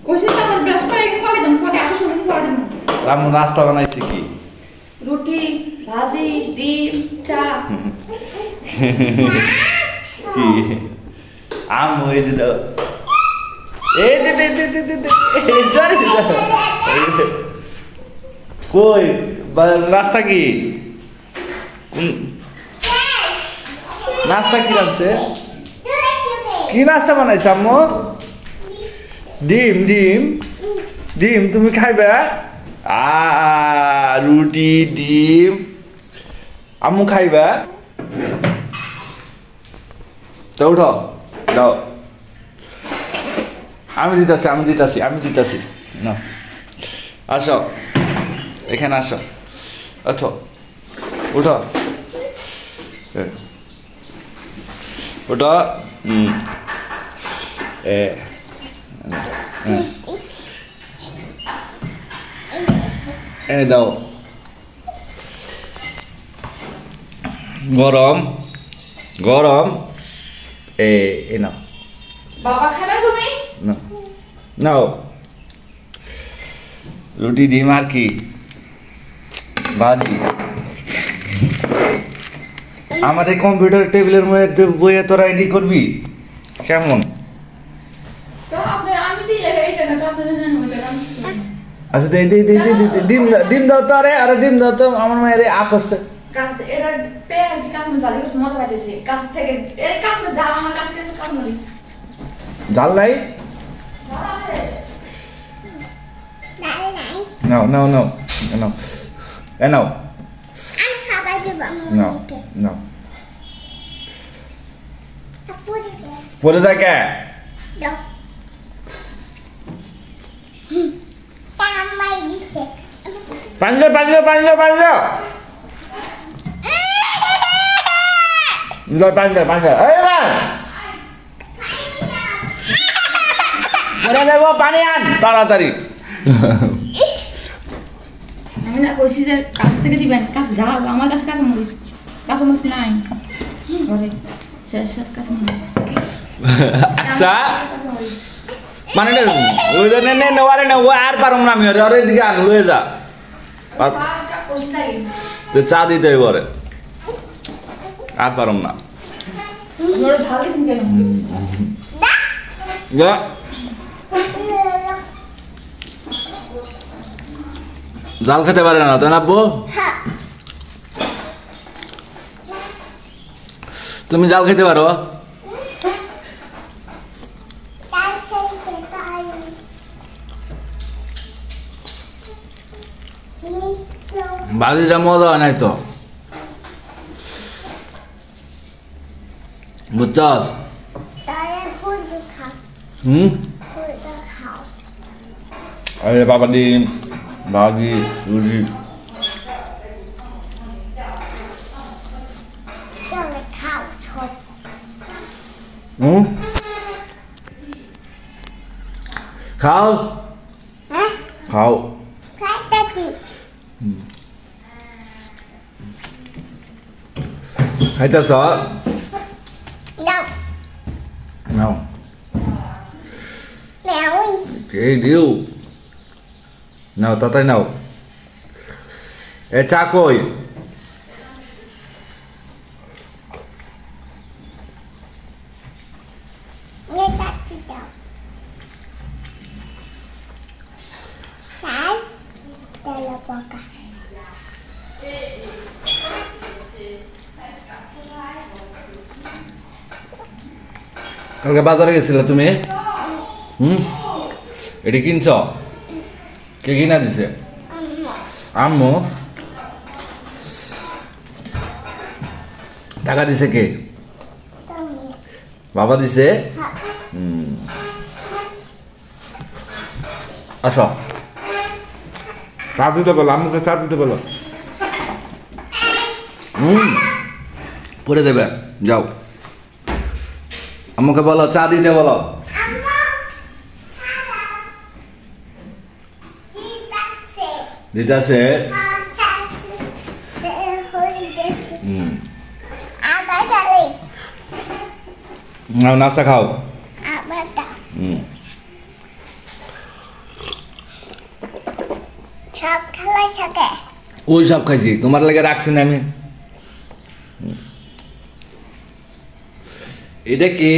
ওইসে তাদের ব্রাশ করে পরে দেন পরে আরো শুধু পরে দেন আম্মু নাস্তা বানাইছে কি রুটি ভাজি ডিম চা কি আম্মু এই যে দাও এই দে কই নাস্তা কি নাস্তা কি রাখছে কি নাস্তা বানাইছে আম্মু ডিম ডিম ডিম তুমি খাইবে রুটি ডিম আম্মু খাইবে তো উঠো দাও আমি দিতাছি না আসো এখানে আসো ওঠো উঠো উঠো দাও গরম গরম নাও বাবা খাবে তুমি নাও রুটি ডিম আর কি ভাজি আমার এই কম্পিউটার টেবিলের মধ্যে বইয়ে তোরা এডি করবি কেমন তো আপনি আমি দিয়ে এই জায়গা তো আপনি জানেন ওই জায়গা আচ্ছা দে ডিম দাও তো আরে ডিম দাও তো আমার মায়ের আ করছে কাজ এরা পেঁয়াজ কাজ মজা লাগে মজা পাইতেছে কাজ থেকে এর কাজ যা আমার কাছ থেকে কাজ মরি জাল নাই No. No. No. Put it again. No. Panggil. Udah panggil. Ayo bang. Udah bawa panian. Tarik. আমি না কইছি যে কাছ থেকে দিবেন কাছ যাও আমার কাছে কাঁচামরিচ নাই ঘরে শেষ কাঁচামরিচ আচ্ছা মানে ওই জন্য নেওয়ারে না ও আর পারম না আমি ওর দিকে আন লয়ে যা তো চা দিতে এবারে আর পারম না জাল খেতে পারে না তাই না আব্বু তুমি জাল খেতে পারো ভাজিটা মজা হয় নাই তো বুঝছ আরে বাবা ডিম ভাজি রুটি খাও খাও খাইতেছ নাও এই দিও নাও তাড়াতাড়ি নাও এ চা কই কালকে বাজারে গেছিলে তুমি এটি কিনছ কে কিনা দিছে আম্মু টাকা দিছে কে বাবা দিছে আসো চা দিতে বলো আম্মুকে চা দিতে বলো করে দেবে যাও আম্মুকে বলো চা দিতে বলো দিতাছে নাও নাস্তা খাও সব খেলার সাথে ওই সব খাইছি তোমার লাগে রাখছি না আমি এটা কি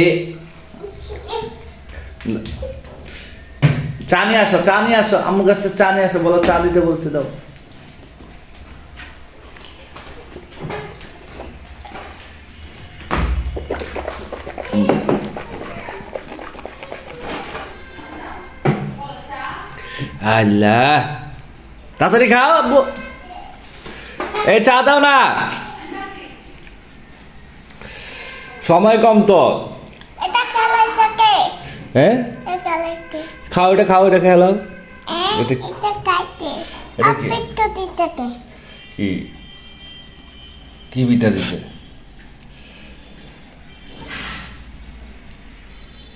চা নিয়ে আসো আম্মুর কাছ থেকে চা নিয়ে আসো বলো চা দিতে বলছে দাও আল্লাহ তাড়াতাড়ি খাও আব্বু এই চা দাও না সময় কম তো এটা খেলার সাথে হ্যাঁ এটা লাগবে খাও এটা খেলো এটা খাইতে এটা কি? আপনি তো দিতে কি পিঠা দিছে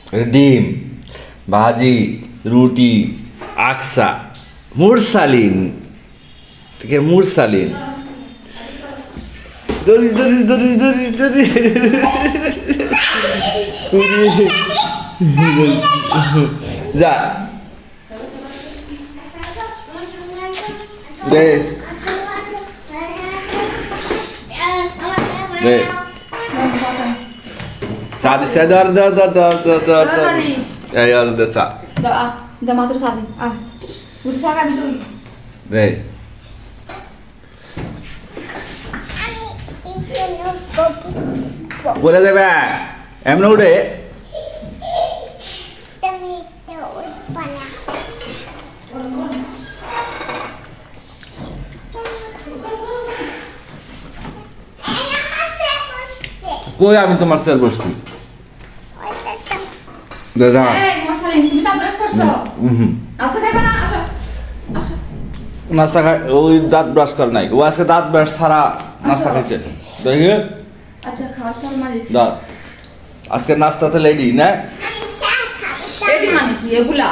এটা ডিম ভাজি রুটি আকসা মুরসালিন ঠিক আছে মুরসালিন দড়ি যা দে দে চা দিছে ধর এই আর দে চা দা মাত্র সাথে উঠে চা খাবি তুই দে বলে যাবে এমনি উঠে তুমি তো পালা কই আমি তোমার সেল বসছি দাদা এই মশালিন তুমি তো ব্রাশ করছো আচ্ছা খাইবা না আসো নাস্তা খাই ওই দাঁত ব্রাশ কর নাই ও আজকে দাঁত ব্রাশ ছাড়া নাস্তা খাইছে দেখি আচ্ছা খাওয়ার সময় মাঝে দাঁত আজকে নাস্তাতে লেডি না এটি মানে কি এগুলা